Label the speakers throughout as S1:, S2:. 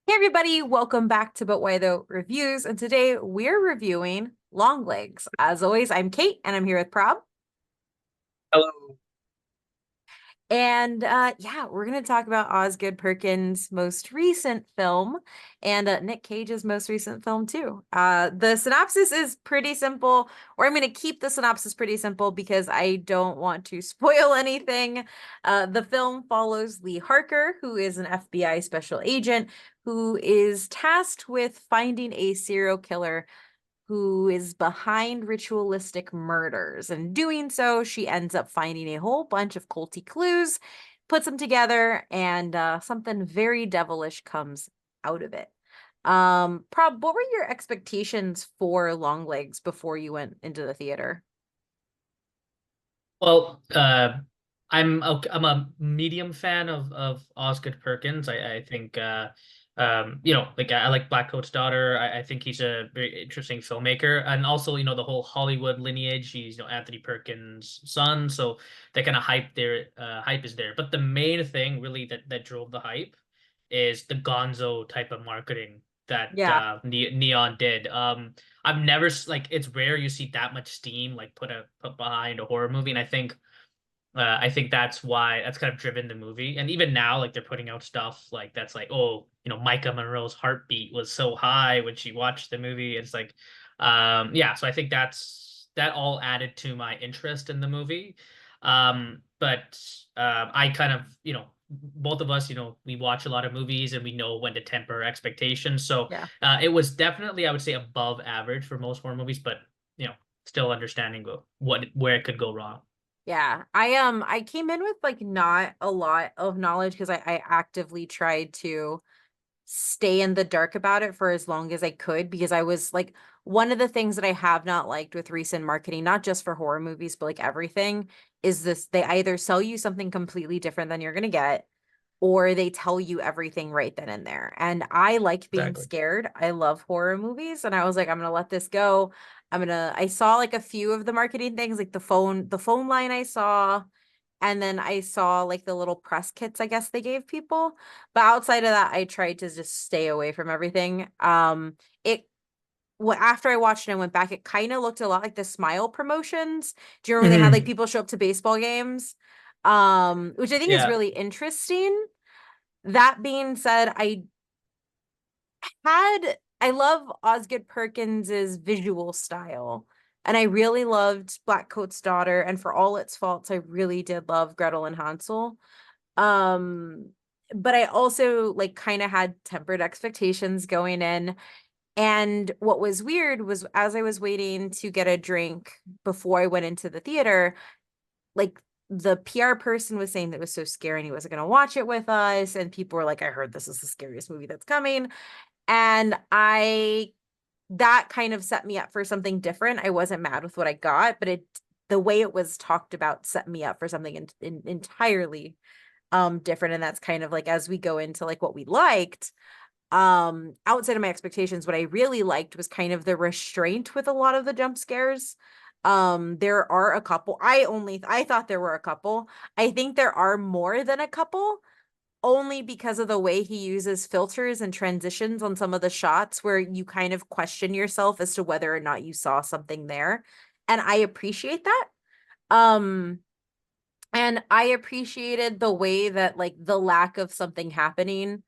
S1: Hey everybody, welcome back to But Why Though Reviews, and today we're reviewing Longlegs. As always, I'm Kate, and I'm here with Prob.
S2: Hello.
S1: And yeah, we're going to talk about Osgood Perkins' most recent film and Nic Cage's most recent film too. The synopsis is pretty simple, or I'm going to keep the synopsis pretty simple because I don't want to spoil anything. The film follows Lee Harker, who is an FBI special agent who is tasked with finding a serial killer who is behind ritualistic murders. And doing so, she ends up finding a whole bunch of culty clues, puts them together, and something very devilish comes out of it. What were your expectations for Longlegs before you went into the theater?
S2: Well, I'm a medium fan of Osgood Perkins. I think like I like Black Coat's Daughter. I think he's a very interesting filmmaker, and also the whole Hollywood lineage. He's Anthony Perkins' son, so that kind of hype is there. But the main thing really that drove the hype is the Gonzo type of marketing that
S1: Yeah.
S2: Neon did. I've never like it's rare you see that much steam like put behind a horror movie, and I think that's kind of driven the movie. And even now, like they're putting out stuff like that's like, oh, Maika Monroe's heartbeat was so high when she watched the movie. It's like, yeah. So I think that all added to my interest in the movie. But I kind of, both of us, we watch a lot of movies and we know when to temper expectations. So
S1: Yeah.
S2: it was definitely, I would say, above average for most horror movies, but you know, still understanding where it could go wrong.
S1: Yeah. I came in with like not a lot of knowledge because I actively tried to stay in the dark about it for as long as I could because I was like one of the things that I have not liked with recent marketing, not just for horror movies, but like everything, is this they either sell you something completely different than you're gonna get, or they tell you everything right then and there. And I like being
S2: Exactly.
S1: scared. I love horror movies, and I was like, I'm gonna let this go. I saw like a few of the marketing things, like the phone line I saw, and then I saw like the little press kits, I guess they gave people. But outside of that, I tried to just stay away from everything. It after I watched it and went back, it kind of looked a lot like the Smile promotions. Do you remember when they had like
S2: Mhm.
S1: people show up to baseball games? Which I think is
S2: Yeah.
S1: really interesting. That being said, I love Osgood Perkins's visual style. And I really loved Black Coat's Daughter, and for all its faults, I really did love Gretel and Hansel. Um, but I also like kind of had tempered expectations going in. And what was weird was as I was waiting to get a drink before I went into the theater, like the PR person was saying that it was so scary and he wasn't going to watch it with us. And people were like, I heard this is the scariest movie that's coming. And that kind of set me up for something different. I wasn't mad with what I got, but the way it was talked about set me up for something entirely different. And that's kind of like as we go into like what we liked, outside of my expectations, what I really liked was kind of the restraint with a lot of the jump scares. There are a couple. I thought there were a couple. I think there are more than a couple, only because of the way he uses filters and transitions on some of the shots where you kind of question yourself as to whether or not you saw something there. And I appreciate that. Um, and I appreciated the way that like the lack of something happening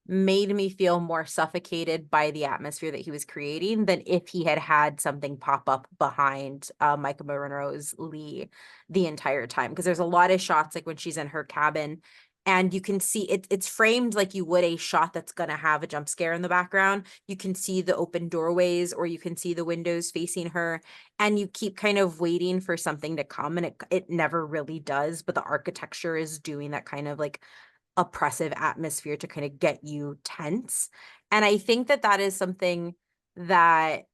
S1: made me feel more suffocated by the atmosphere that he was creating than if he had had something pop up behind Maika Monroe's Lee the entire time. Because there's a lot of shots like when she's in her cabin and you can see it's framed like you would a shot that's going to have a jump scare in the background. You can see the open doorways or you can see the windows facing her, and you keep kind of waiting for something to come, and it never really does, but the architecture is doing that kind of like oppressive atmosphere to kind of get you tense. And I think that that is something that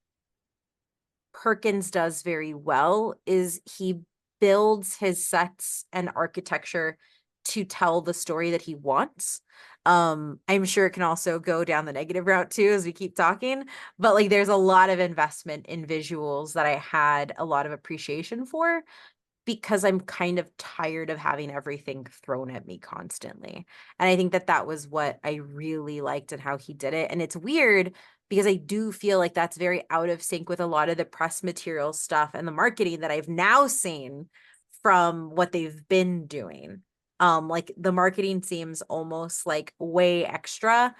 S1: Perkins does very well is he builds his sets and architecture to tell the story that he wants. I'm sure it can also go down the negative route too as we keep talking, but like there's a lot of investment in visuals that I had a lot of appreciation for. because I'm kind of tired of having everything thrown at me constantly. And I think that that was what I really liked and how he did it. And it's weird because I do feel like that's very out of sync with a lot of the press material stuff and the marketing that I've now seen from what they've been doing. Like the marketing seems almost like way extra,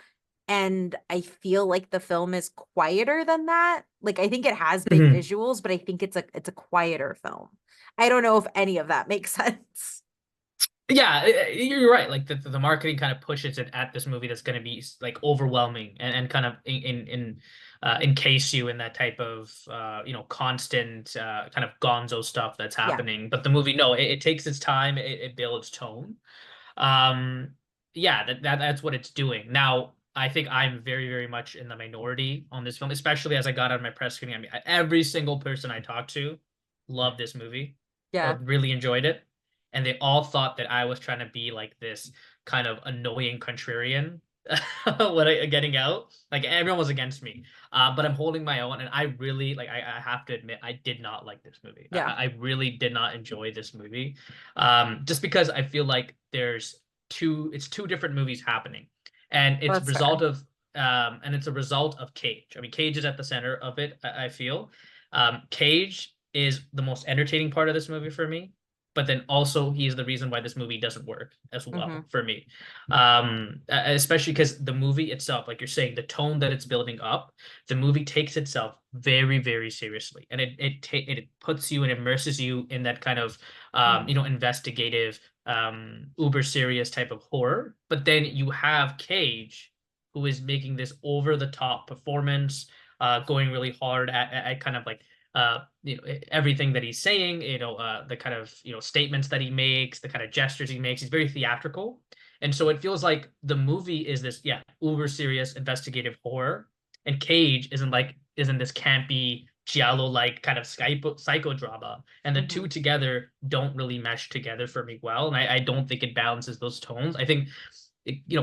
S1: and I feel like the film is quieter than that. Like I think it has big
S2: Mhm.
S1: visuals, but I think it's a quieter film. I don't know if any of that makes sense.
S2: Yeah, you're right. Like the marketing kind of pushes it at this movie that's going to be like overwhelming and kind of encase you in that type of constant kind of gonzo stuff that's
S1: Yeah,
S2: happening. But the movie, no, it takes its time. It builds tone. Um, yeah, that's what it's doing. Now, I think I'm very, very much in the minority on this film, especially as I got out of my press screening. I mean, every single person I talked to loved this movie,
S1: yeah,
S2: really enjoyed it, and they all thought that I was trying to be like this kind of annoying contrarian when getting out. Like everyone was against me, but I'm holding my own, and I really like. I have to admit, I did not like this movie.
S1: yeah.
S2: I really did not enjoy this movie, just because I feel like it's two different movies happening, and it's a
S1: That's fair.
S2: result of it's a result of Cage. I mean, Cage is at the center of it. I feel Cage is the most entertaining part of this movie for me, but then also he's the reason why this movie doesn't work as well
S1: Hmm.
S2: for me. Especially because the movie itself, like you're saying, the tone that it's building up, the movie takes itself very, very seriously, and it puts you and immerses you in that kind of
S1: Hmm.
S2: investigative, uber serious type of horror. But then you have Cage, who is making this over the top performance, going really hard at kind of like everything that he's saying, the kind of statements that he makes, the kind of gestures he makes. He's very theatrical, and so it feels like the movie is this, yeah, uber serious investigative horror, and Cage isn't this campy giallo like kind of psychodrama, and the
S1: Hmm.
S2: two together don't really mesh together for me well, and I don't think it balances those tones. I think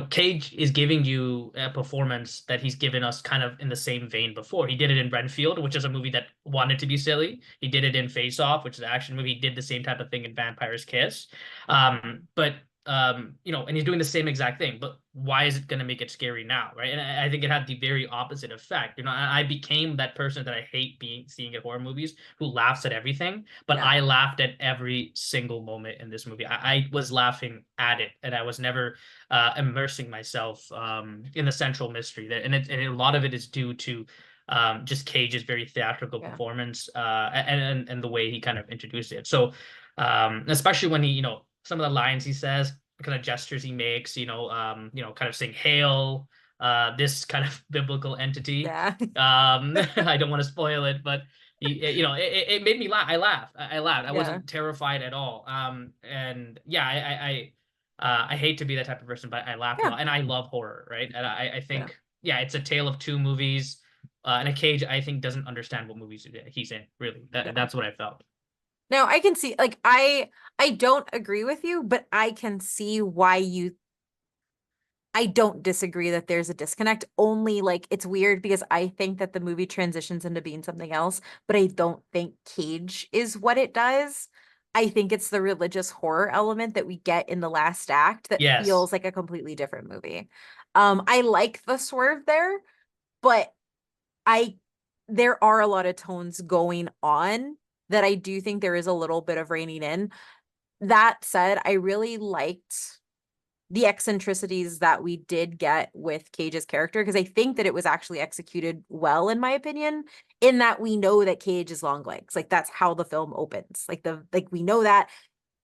S2: Cage is giving you a performance that he's given us kind of in the same vein before. He did it in Renfield, which is a movie that wanted to be silly. He did it in Face Off, which is an action movie. He did the same type of thing in Vampire's Kiss. But and he's doing the same exact thing. But why is it going to make it scary now, right? And I think it had the very opposite effect. I became that person that I hate seeing at horror movies who laughs at everything, but
S1: Yeah,
S2: I laughed at every single moment in this movie. I was laughing at it, and I was never immersing myself in the central mystery there, and a lot of it is due to just Cage's very theatrical
S1: yeah,
S2: performance, and the way he kind of introduced it. So especially when he, some of the lines he says, the kind of gestures he makes, kind of saying "Hail," this kind of biblical entity.
S1: yeah,
S2: I don't want to spoil it, but it made me laugh. I laughed. I
S1: yeah,
S2: wasn't terrified at all. And yeah, I hate to be that type of person, but I laughed a
S1: yeah,
S2: lot, and I love horror, right? And I
S1: yeah,
S2: think, yeah, it's a tale of two movies. And a Cage, I think, doesn't understand what movies he's in. Really,
S1: yeah.
S2: that's what I felt.
S1: Now I can see, like, I don't agree with you, but I can see why you I don't disagree that there's a disconnect. Only like it's weird because I think that the movie transitions into being something else, but I don't think Cage is what it does. I think it's the religious horror element that we get in the last act that
S2: Yes,
S1: feels like a completely different movie. I like the swerve there, but I there are a lot of tones going on that I do think there is a little bit of reining in. That said, I really liked the eccentricities that we did get with Cage's character because I think that it was actually executed well, in my opinion, in that we know that Cage is Longlegs. Like that's how the film opens. Like we know that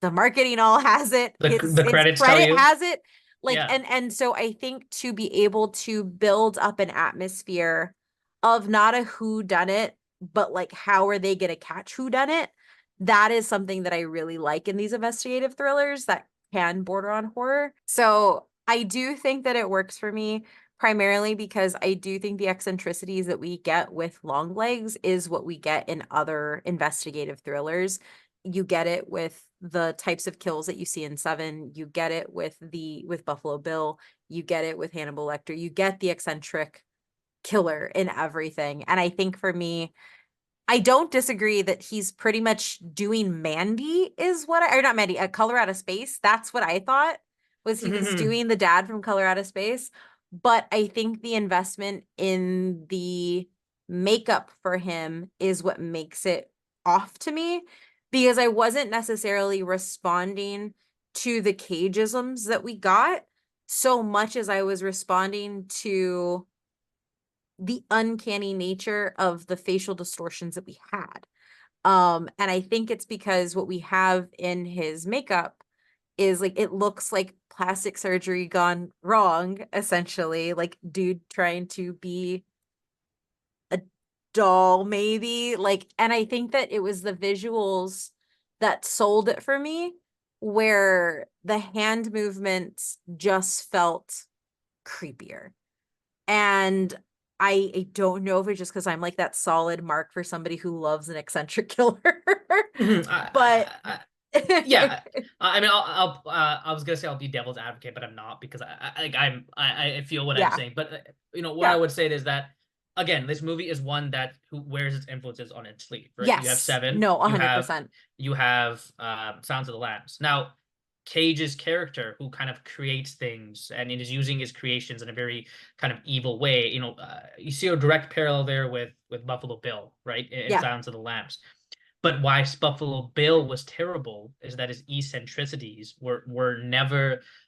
S1: the marketing all has it. His
S2: the credits tell
S1: credit
S2: you.
S1: has it. Like
S2: Yeah.
S1: and so I think to be able to build up an atmosphere of not a who done it, but like how are they going to catch who done it? That is something that I really like in these investigative thrillers that can border on horror. So I do think that it works for me primarily because I do think the eccentricities that we get with Longlegs is what we get in other investigative thrillers. You get it with the types of kills that you see in Seven. You get it with Buffalo Bill. You get it with Hannibal Lecter. You get the eccentric killer in everything. And I think for me, I don't disagree that he's pretty much doing Mandy is what or not Mandy, a Color Out of Space. That's what I thought was he was
S2: Mhm.
S1: doing the dad from Color Out of Space. But I think the investment in the makeup for him is what makes it off to me because I wasn't necessarily responding to the cageisms that we got so much as I was responding to the uncanny nature of the facial distortions that we had. And I think it's because what we have in his makeup is like it looks like plastic surgery gone wrong, essentially, like dude trying to be a doll, maybe. Like, and I think that it was the visuals that sold it for me, where the hand movements just felt creepier. And I don't know if it's just because I'm like that solid mark for somebody who loves an eccentric killer.
S2: Mhm.
S1: But
S2: Yeah, I mean, I was gonna say I'll be devil's advocate, but I'm not because I feel what I'm
S1: yeah,
S2: saying. But what I
S1: yeah,
S2: would say is that again, this movie is one that who wears its influences on its sleeve, right? You have
S1: yes,
S2: Seven,
S1: no,
S2: you have
S1: 100%.
S2: Sounds of the Lambs. Now, Cage's character, who kind of creates things and is using his creations in a very kind of evil way. You see a direct parallel there with Buffalo Bill, right? In
S1: Yeah.
S2: Silence of the Lambs. But why Buffalo Bill was terrible is that his eccentricities were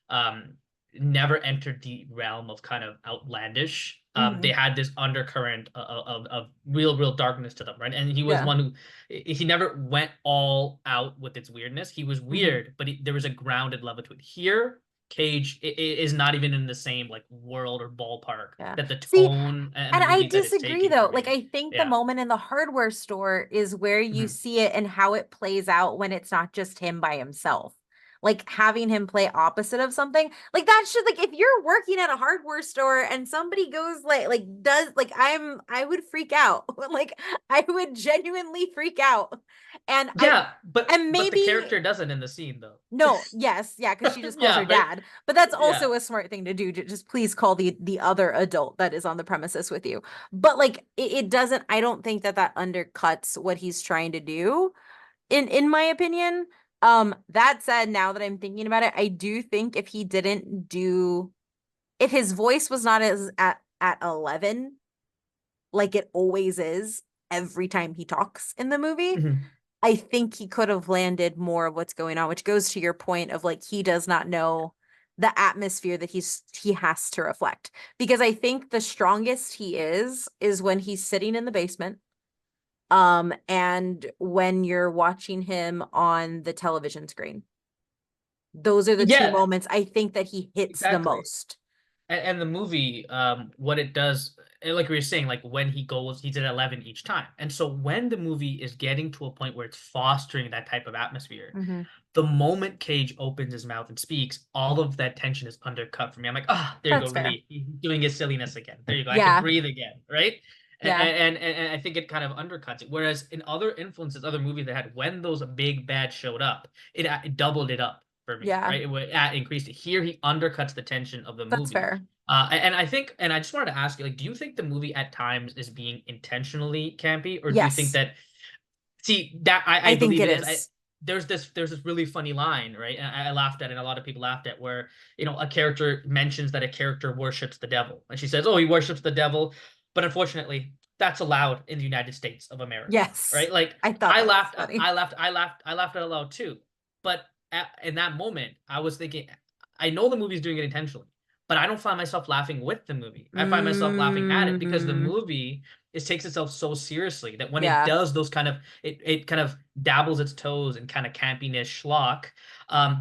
S2: um never entered the realm of kind of outlandish. They
S1: Hmm.
S2: had this undercurrent of real darkness to them, right? And he was
S1: Yeah.
S2: one who he never went all out with its weirdness. He was
S1: Hmm.
S2: weird, but there was a grounded level to it. Here, Cage is not even in the same like world or ballpark
S1: Yeah.
S2: that the
S1: See,
S2: tone and
S1: and
S2: the
S1: I
S2: movie that it's
S1: disagree
S2: taking for
S1: though. Like
S2: me.
S1: I think the
S2: Yeah.
S1: moment in the hardware store is where you
S2: Mhm.
S1: see it and how it plays out when it's not just him by himself. Like having him play opposite of something. Like that should like if you're working at a hardware store and somebody goes like does like I would freak out. Like I would genuinely freak out. And I
S2: Yeah,
S1: and
S2: but the
S1: maybe
S2: character doesn't in the scene though.
S1: no, yes, yeah, because she just calls her
S2: Yeah, right.
S1: dad. But that's
S2: Yeah.
S1: also a smart thing to do. To just please call the other adult that is on the premises with you. But like it doesn't. I don't think that that undercuts what he's trying to do. In my opinion. That said, now that I'm thinking about it, I do think if he didn't do, if his voice was not as at 11, like it always is every time he talks in the movie.
S2: Mhm.
S1: I think he could have landed more of what's going on, which goes to your point of like he does not know the atmosphere that he has to reflect. Because I think the strongest he is when he's sitting in the basement. And when you're watching him on the television screen. Those are the two
S2: Yeah,
S1: moments I think that he hits the
S2: exactly.
S1: most.
S2: And the movie, what it does, like we were saying, like when he's at 11 each time. And so when the movie is getting to a point where it's fostering that type of atmosphere,
S1: Hmm.
S2: the moment Cage opens his mouth and speaks, all of that tension is undercut for me. I'm like, ah, there you go,
S1: That's fair.
S2: relief. He's doing his silliness again. There you go. I can
S1: Yeah.
S2: breathe again, right?
S1: Yeah.
S2: And I think it kind of undercuts it. Whereas in other influences, other movies that had, when those big bad showed up, it doubled it up for me,
S1: Yeah.
S2: right? Increased it. Here, he undercuts the tension of the
S1: That's
S2: movie.
S1: fair.
S2: And I think, and I just wanted to ask you, like, do you think the movie at times is being intentionally campy, or do you think
S1: Yes.
S2: that? See, that I
S1: I think
S2: believe
S1: it
S2: it is.
S1: is.
S2: There's this really funny line, right? And I laughed at it, and a lot of people laughed at, where a character mentions that a character worships the devil, and she says, "Oh, he worships the devil," but unfortunately, that's allowed in the United States of America,
S1: Yes.
S2: right? Like
S1: I thought
S2: I
S1: that was
S2: laughed,
S1: funny.
S2: I laughed, I laughed out loud too. But in that moment, I was thinking, I know the movie's doing it intentionally, but I don't find myself laughing with the movie. I find myself laughing at it because the
S1: Hmm.
S2: movie takes itself so seriously that when it
S1: Yeah.
S2: does those kind of it kind of dabbles its toes in kind of campiness schlock.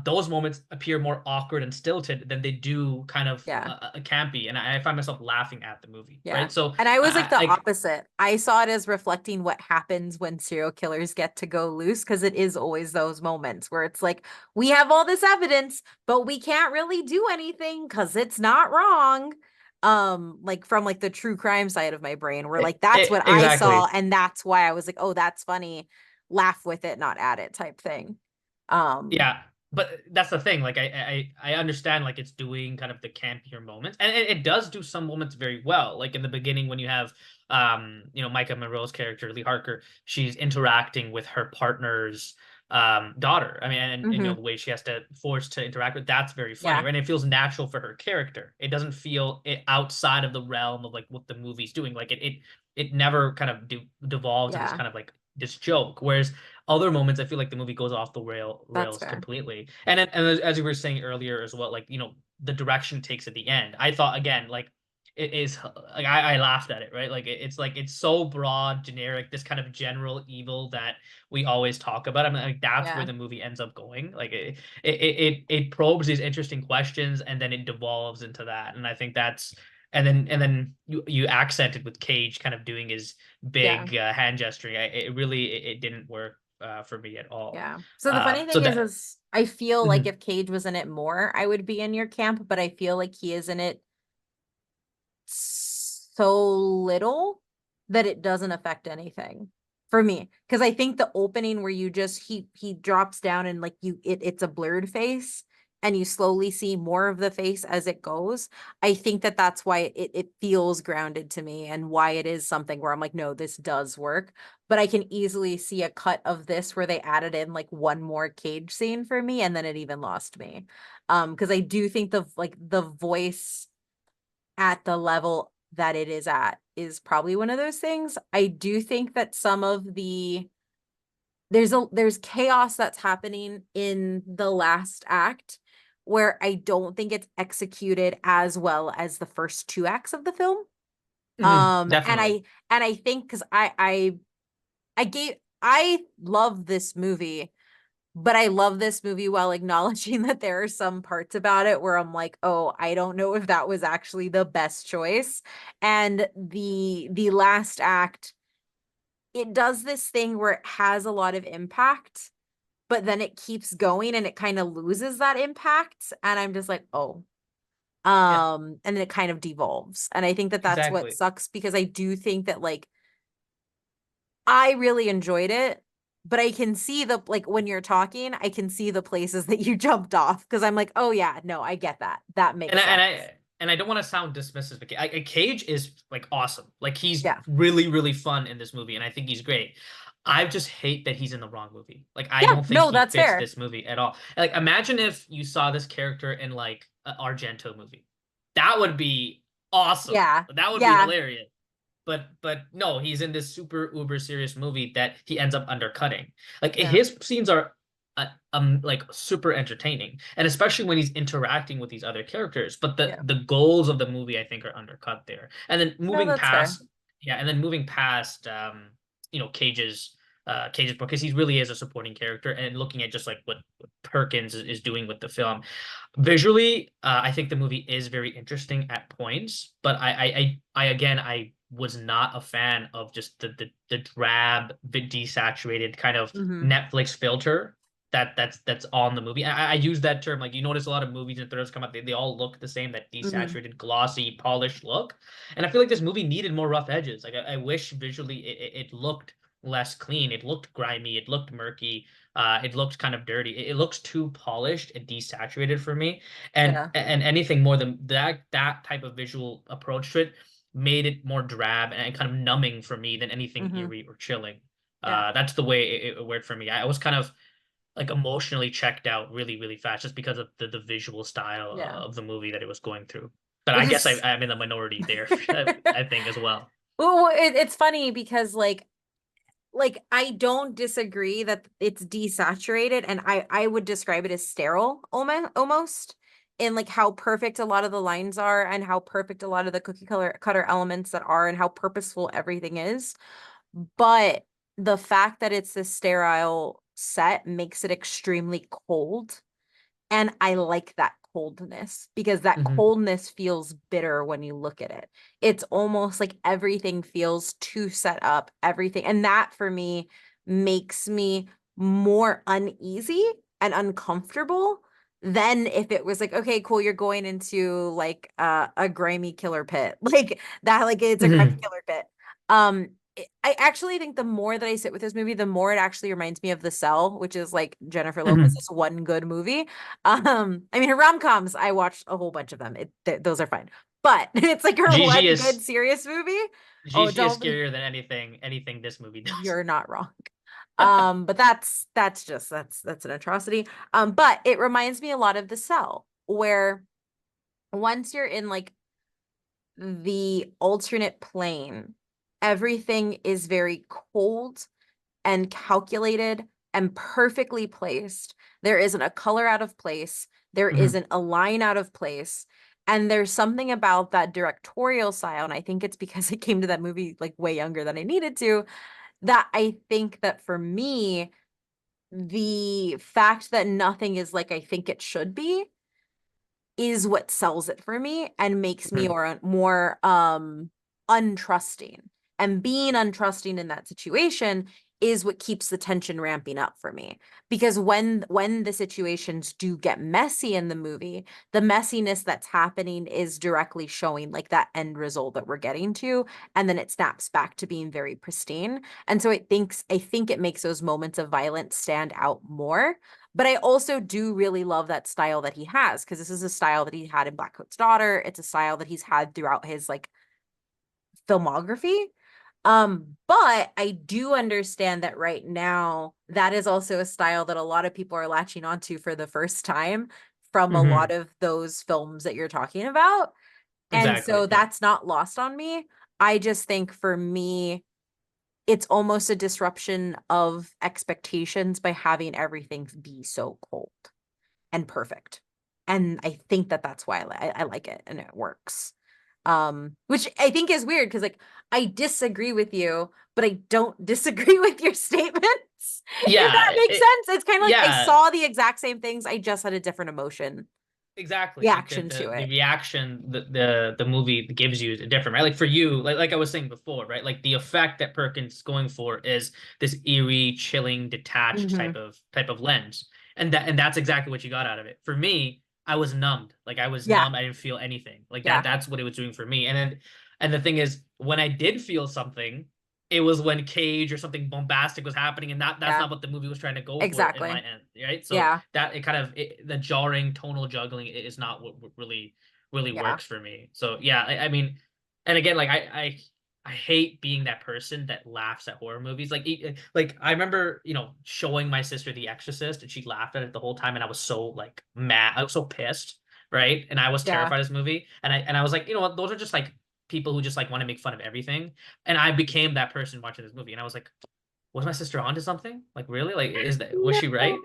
S2: Those moments appear more awkward and stilted than they do kind of
S1: Yeah.
S2: campy, and I find myself laughing at the movie,
S1: Yeah.
S2: right? So
S1: And I was like the
S2: like
S1: opposite. I saw it as reflecting what happens when serial killers get to go loose because it is always those moments where it's like, we have all this evidence, but we can't really do anything because it's not wrong. Like from like the true crime side of my brain, where like that's what I saw,
S2: exactly.
S1: and that's why I was like, oh, that's funny. Laugh with it, not at it type thing. Um,
S2: Yeah. but that's the thing. Like I understand like it's doing kind of the campier moments, and it does do some moments very well. Like in the beginning when you have Maika Monroe's character Lee Harker, she's interacting with her partner's daughter. I mean, and
S1: Hmm.
S2: the way she has to force to interact with that's very funny,
S1: Yeah.
S2: right? And it feels natural for her character. It doesn't feel it outside of the realm of like what the movie's doing. Like it never kind of devolves to this
S1: Yeah.
S2: kind of like this joke. Whereas other moments, I feel like the movie goes off the
S1: That's
S2: rails
S1: fair.
S2: completely. And as we were saying earlier as well, like the direction takes at the end. I thought again, like it is like I laughed at it, right? Like it's like it's so broad, generic, this kind of general evil that we always talk about. I mean, like that's where
S1: Yeah.
S2: the movie ends up going. Like it probes these interesting questions and then it devolves into that. And I think that's and then you accent it with Cage kind of doing his
S1: Yeah.
S2: big hand gesturing. It really it didn't work for me at all.
S1: Yeah. So the funny
S2: So
S1: thing
S2: that
S1: is I feel like
S2: mhm.
S1: if Cage was in it more, I would be in your camp, but I feel like he is in it so little that it doesn't affect anything for me. Because I think the opening where you just he drops down and like it's a blurred face and you slowly see more of the face as it goes. I think that that's why it feels grounded to me and why it is something where I'm like, no, this does work. But I can easily see a cut of this where they added in like one more Cage scene for me and then it even lost me. Because I do think the voice at the level that it is at is probably one of those things. I do think that some of there's chaos that's happening in the last act where I don't think it's executed as well as the first two acts of the film. And
S2: Definitely.
S1: I think because I love this movie, but I love this movie while acknowledging that there are some parts about it where I'm like, oh, I don't know if that was actually the best choice. And the last act, it does this thing where it has a lot of impact, but then it keeps going and it kind of loses that impact. And I'm just like, oh.
S2: Yeah,
S1: And then it kind of devolves. And I think that that's what
S2: exactly.
S1: sucks because I do think that like I really enjoyed it, but I can see the like when you're talking, I can see the places that you jumped off because I'm like, oh yeah, no, I get that. That
S2: And
S1: makes
S2: I and
S1: sense.
S2: I and I don't want to sound dismissive, but Cage is like awesome. Like he's
S1: Yeah.
S2: really fun in this movie, and I think he's great. I just hate that he's in the wrong movie. Like I
S1: Yeah,
S2: don't think
S1: no,
S2: he
S1: that's
S2: fits
S1: fair.
S2: this movie at all. Like imagine if you saw this character in like an Argento movie. That would be awesome.
S1: Yeah.
S2: That would be
S1: Yeah.
S2: hilarious. But no, he's in this super uber serious movie that he ends up undercutting. Like
S1: Yeah.
S2: his scenes are like super entertaining, and especially when he's interacting with these other characters. But
S1: Yeah.
S2: the goals of the movie I think are undercut there. And then
S1: No, that's fair.
S2: moving past Cage's book because he really is a supporting character, and looking at just like what Perkins is doing with the film visually, I think the movie is very interesting at points, but I again I was not a fan of just the drab, bit desaturated kind of
S1: Hmm.
S2: Netflix filter that's on the movie. I use that term like you notice a lot of movies and thrillers come out, they all look the same, that
S1: Hmm.
S2: desaturated, glossy, polished look. And I feel like this movie needed more rough edges. Like I wish visually it looked less clean. It looked grimy, it looked murky, it looked kind of dirty. It looks too polished and desaturated for me.
S1: Yeah.
S2: And anything more than that type of visual approach to it made it more drab and kind of numbing for me than anything
S1: Hmm.
S2: eerie or chilling.
S1: Yeah.
S2: That's the way it worked for me. I was kind of like emotionally checked out really fast just because of the visual style
S1: Yeah.
S2: of the movie that it was going through. But I
S1: Which
S2: guess
S1: is
S2: I'm in the minority there. I think as well.
S1: well, it's funny because like I don't disagree that it's desaturated and I would describe it as sterile almost in like how perfect a lot of the lines are and how perfect a lot of the cookie color cutter elements that are and how purposeful everything is. But the fact that it's a sterile set makes it extremely cold. And I like that coldness because that
S2: Hmm.
S1: coldness feels bitter when you look at it. It's almost like everything feels too set up, everything. And that for me makes me more uneasy and uncomfortable than if it was like, okay, cool, you're going into like a grimy killer pit. Like that, like it's a grimy
S2: Hmm.
S1: killer pit. Um, I actually think the more that I sit with this movie, the more it actually reminds me of The Cell, which is like Jennifer
S2: Mhm.
S1: Lopez's one good movie. I mean, her rom-coms, I watched a whole bunch of them. Those are fine. But it's like her one
S2: Gigi
S1: good
S2: is
S1: serious movie. Oh,
S2: Gigi is
S1: don't
S2: scarier than anything this movie does.
S1: you're not wrong. But that's just that's an atrocity. But it reminds me a lot of The Cell, where once you're in like the alternate plane, everything is very cold and calculated and perfectly placed. There isn't a color out of place. There
S2: Mhm.
S1: isn't a line out of place. And there's something about that directorial style, and I think it's because I came to that movie like way younger than I needed to, that I think that for me, the fact that nothing is like I think it should be is what sells it for me and makes me
S2: Mhm.
S1: more untrusting. And being untrusting in that situation is what keeps the tension ramping up for me. Because when the situations do get messy in the movie, the messiness that's happening is directly showing like that end result that we're getting to, and then it snaps back to being very pristine. And so I think it makes those moments of violence stand out more. But I also do really love that style that he has, because this is a style that he had in Black Coat's Daughter. It's a style that he's had throughout his like filmography. But I do understand that right now that is also a style that a lot of people are latching onto for the first time from a lot
S2: Mhm.
S1: of those films that you're talking about. And
S2: Exactly.
S1: so
S2: Yeah.
S1: that's not lost on me. I just think for me, it's almost a disruption of expectations by having everything be so cold and perfect. And I think that that's why I like it and it works. Which I think is weird because like I disagree with you, but I don't disagree with your statements. If
S2: Yeah.
S1: that makes sense. It's kind of like I
S2: Yeah.
S1: saw the exact same things. I just had a different emotion
S2: Exactly. Like
S1: reaction to
S2: the
S1: it.
S2: reaction the movie gives you is different, right? Like for you, like I was saying before, right? Like the effect that Perkins is going for is this eerie, chilling, detached
S1: Hmm.
S2: type of lens. And that's exactly what you got out of it. For me, I was numbed. Like I was
S1: Yeah.
S2: numb. I didn't feel anything. Like
S1: Yeah.
S2: that's what it was doing for me. And the thing is, when I did feel something, it was when Cage or something bombastic was happening, and that's
S1: Yeah.
S2: not what the movie was trying to go for in my
S1: Exactly.
S2: end, right? So
S1: Yeah.
S2: that it kind of the jarring tonal juggling is not what really
S1: Yeah.
S2: works for me. So yeah, I mean, and again, like I hate being that person that laughs at horror movies. Like I remember, showing my sister The Exorcist, and she laughed at it the whole time, and I was so like mad, I was so pissed, right? And I was
S1: Yeah.
S2: terrified of this movie, and I was like, you know what, those are just like people who just like want to make fun of everything, and I became that person watching this movie, and I was like, was my sister onto something? Like really? Like was
S1: No.
S2: she right?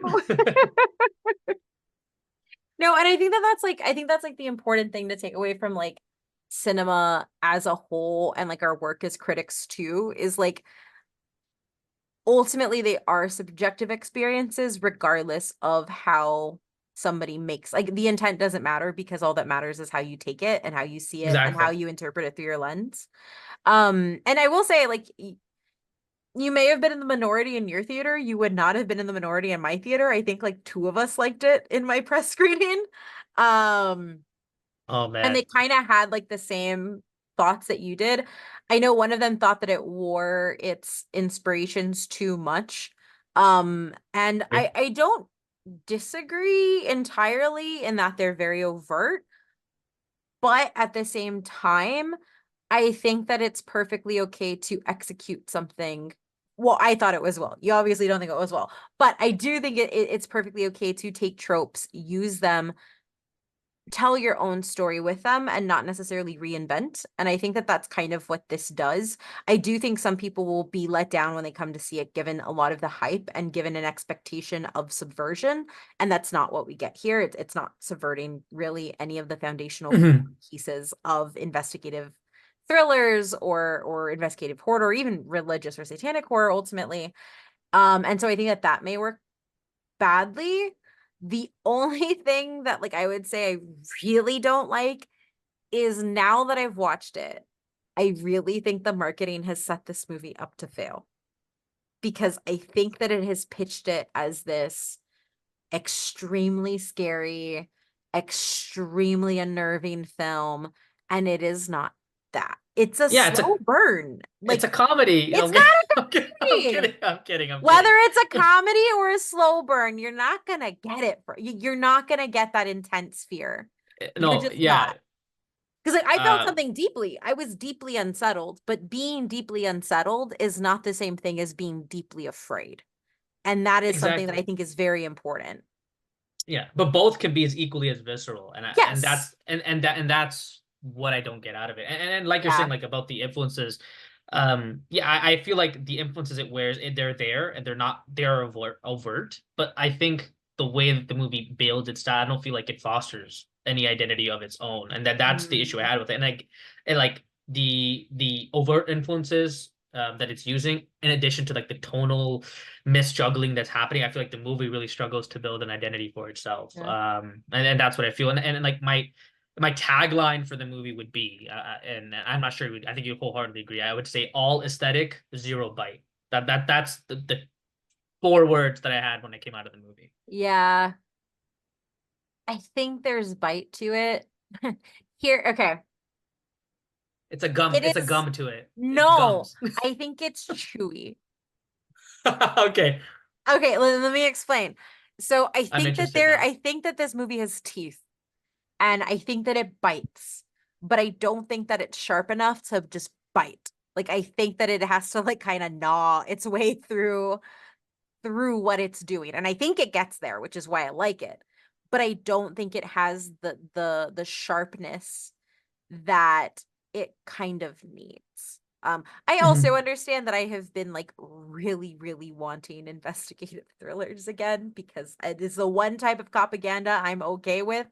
S1: No, and I think that I think that's like the important thing to take away from like cinema as a whole and like our work as critics too is like ultimately they are subjective experiences regardless of how somebody makes like the intent doesn't matter because all that matters is how you take it and how you see it and how
S2: Exactly.
S1: you interpret it through your lens. And I will say like you may have been in the minority in your theater. You would not have been in the minority in my theater. I think like two of us liked it in my press screening. Um,
S2: Oh
S1: and
S2: man.
S1: they kind of had like the same thoughts that you did. I know one of them thought that it wore its inspirations too much. And I don't disagree entirely in that they're very overt, but at the same time, I think that it's perfectly okay to execute something. Well, I thought it was well. You obviously don't think it was well, but I do think it's perfectly okay to take tropes, use them, tell your own story with them, and not necessarily reinvent. And I think that that's kind of what this does. I do think some people will be let down when they come to see it, given a lot of the hype and given an expectation of subversion. And that's not what we get here. It's not subverting really any of the foundational
S2: Mhm.
S1: pieces of investigative thrillers or investigative horror or even religious or satanic horror ultimately. And so I think that that may work badly. The only thing that like I would say I really don't like is now that I've watched it, I really think the marketing has set this movie up to fail because I think that it has pitched it as this extremely scary, extremely unnerving film, and it is not that. It's a
S2: Yeah,
S1: slow burn.
S2: it's
S1: Like
S2: a comedy.
S1: it's not a
S2: I'm kidding. I'm
S1: comedy.
S2: kidding. I'm kidding. I'm
S1: Whether
S2: kidding.
S1: it's a comedy or a slow burn, you're not gonna get it. You're not gonna get that intense fear. You're
S2: No,
S1: just not.
S2: yeah.
S1: Because like I felt
S2: Uh,
S1: something deeply. I was deeply unsettled, but being deeply unsettled is not the same thing as being deeply afraid. And that is something that I
S2: exactly.
S1: think is very important.
S2: Yeah, but both can be as equally as visceral, and
S1: Yes.
S2: that's what I don't get out of it. And like you're saying,
S1: Yeah.
S2: like about the influences, yeah, I feel like the influences it wears, they're there and they're overt, but I think the way that the movie builds its style, I don't feel like it fosters any identity of its own, and that's the issue I
S1: Mm.
S2: had with it. And like the overt influences that it's using, in addition to like the tonal misjuggling that's happening, I feel like the movie really struggles to build an identity for itself.
S1: Yeah.
S2: And that's what I feel. And like my tagline for the movie would be, and I'm not sure, I think you wholeheartedly agree. I would say all aesthetic, zero bite. That's the 4 words that I had when I came out of the movie.
S1: Yeah. I think there's bite to it. Here, okay.
S2: It's a gum.
S1: It
S2: It's a
S1: is
S2: gum to it. It's
S1: no,
S2: gums.
S1: I think it's chewy.
S2: Okay,
S1: Okay, let me explain. So
S2: I'm interested now.
S1: I think that this movie has teeth and I think that it bites, but I don't think that it's sharp enough to just bite. Like I think that it has to like kind of gnaw its way through what it's doing. And I think it gets there, which is why I like it. But I don't think it has the sharpness that it kind of needs. I also
S2: Mhm.
S1: understand that I have been like really, really wanting investigative thrillers again because it is the one type of propaganda I'm okay with.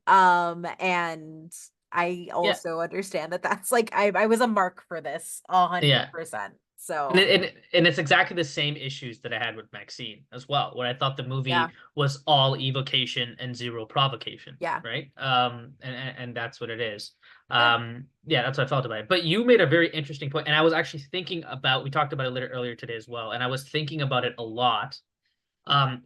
S1: And I
S2: Yeah,
S1: also understand that that's like I was a mark for this 100%.
S2: yeah. And,
S1: So
S2: and it's exactly the same issues that I had with Maxine as well, where I thought the
S1: yeah,
S2: movie was all evocation and zero provocation,
S1: yeah,
S2: right? And that's what it is.
S1: yeah,
S2: Yeah, that's what I felt about it. But you made a very interesting point, and I was actually thinking about, we talked about it a little earlier today as well, and I was thinking about it a lot.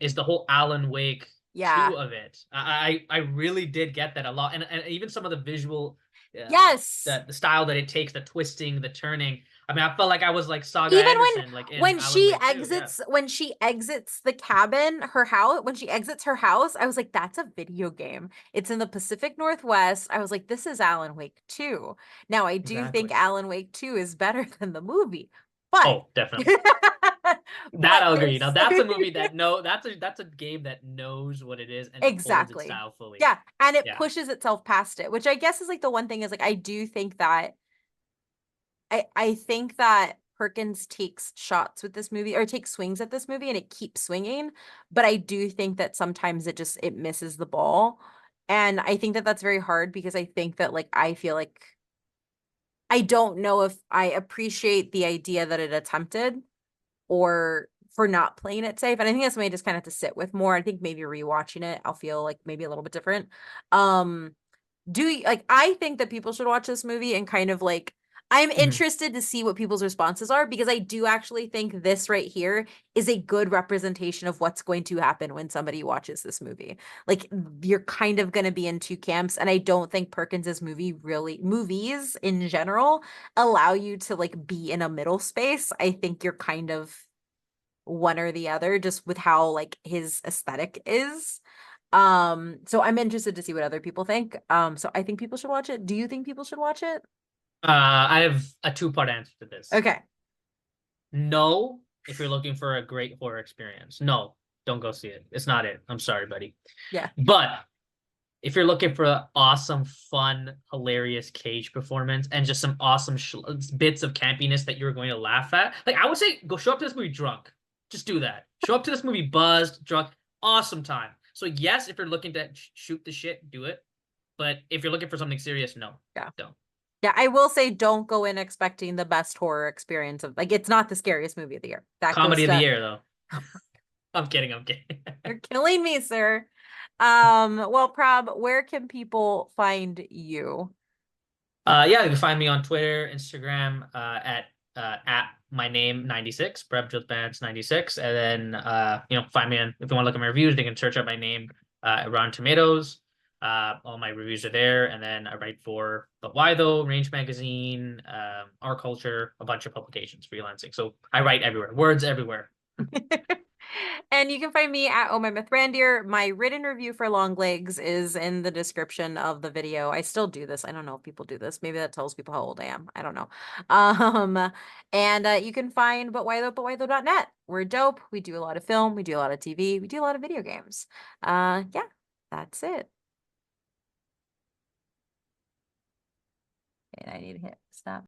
S2: Is the whole Alan Wake
S1: yeah.
S2: 2 of it. I really did get that a lot, and even some of the visual,
S1: Yes.
S2: the style that it takes, the twisting, the turning. I mean, I felt like I was like Saga
S1: Even
S2: Anderson, like in Alan Wake 2. Yeah,
S1: when she exits the cabin, her house, when she exits her house, I was like, that's a video game. It's in the Pacific Northwest. I was like, this is Alan Wake 2. Now, I do think
S2: exactly.
S1: Alan Wake 2 is better than the movie, but
S2: Oh, definitely. That
S1: but
S2: I'll agree. Now
S1: this
S2: that's a movie that that's a game that knows what it is and holds its
S1: exactly.
S2: style fully.
S1: Yeah, and it
S2: Yeah.
S1: pushes itself past it, which I guess is like the one thing is like I do think that I think that Perkins takes shots with this movie or takes swings at this movie and it keeps swinging, but I do think that sometimes it misses the ball. And I think that that's very hard because I think that like I feel like I don't know if I appreciate the idea that it attempted or for not playing it safe. And I think that's something I just kind of have to sit with more. I think maybe rewatching it, I'll feel like maybe a little bit different. Um do you like I think that people should watch this movie and kind of like I'm
S2: Mhm.
S1: interested to see what people's responses are because I do actually think this right here is a good representation of what's going to happen when somebody watches this movie. Like you're kind of going to be in two camps and I don't think Perkins's movies in general allow you to like be in a middle space. I think you're kind of one or the other just with how like his aesthetic is. So I'm interested to see what other people think. So I think people should watch it. Do you think people should watch it?
S2: I have a two-part answer to this.
S1: Okay.
S2: No, if you're looking for a great horror experience. No, don't go see it. It's not it. I'm sorry, buddy.
S1: Yeah.
S2: But if you're looking for an awesome, fun, hilarious Cage performance and just some awesome bits of campiness that you're going to laugh at, like I would say, go show up to this movie drunk. Just do that. Show up to this movie buzzed, drunk, awesome time. So yes, if you're looking to shoot the shit, do it. But if you're looking for something serious, no,
S1: Yeah.
S2: don't.
S1: Yeah, I will say don't go in expecting the best horror experience of like it's not the scariest movie of the year. That goes
S2: Comedy of the
S1: to
S2: year, though. I'm kidding. I'm kidding.
S1: you're killing me, sir. Well, Prob, where can people find you?
S2: Yeah, you can find me on Twitter, Instagram, at my name 96, Breb 96, and then find me on, if you want to look at my reviews, they can search up my name Rotten Tomatoes. All my reviews are there, and then I write for But Why Though, Range Magazine, Our Culture, a bunch of publications, freelancing. So I write everywhere, words everywhere.
S1: And you can find me at Oh My Myth Randier. My written review for Longlegs is in the description of the video. I still do this. I don't know if people do this. Maybe that tells people how old I am. I don't know. And you can find butwhythough.net. We're dope. We do a lot of film. We do a lot of TV. We do a lot of video games. Yeah, that's it. And I need to hit stop.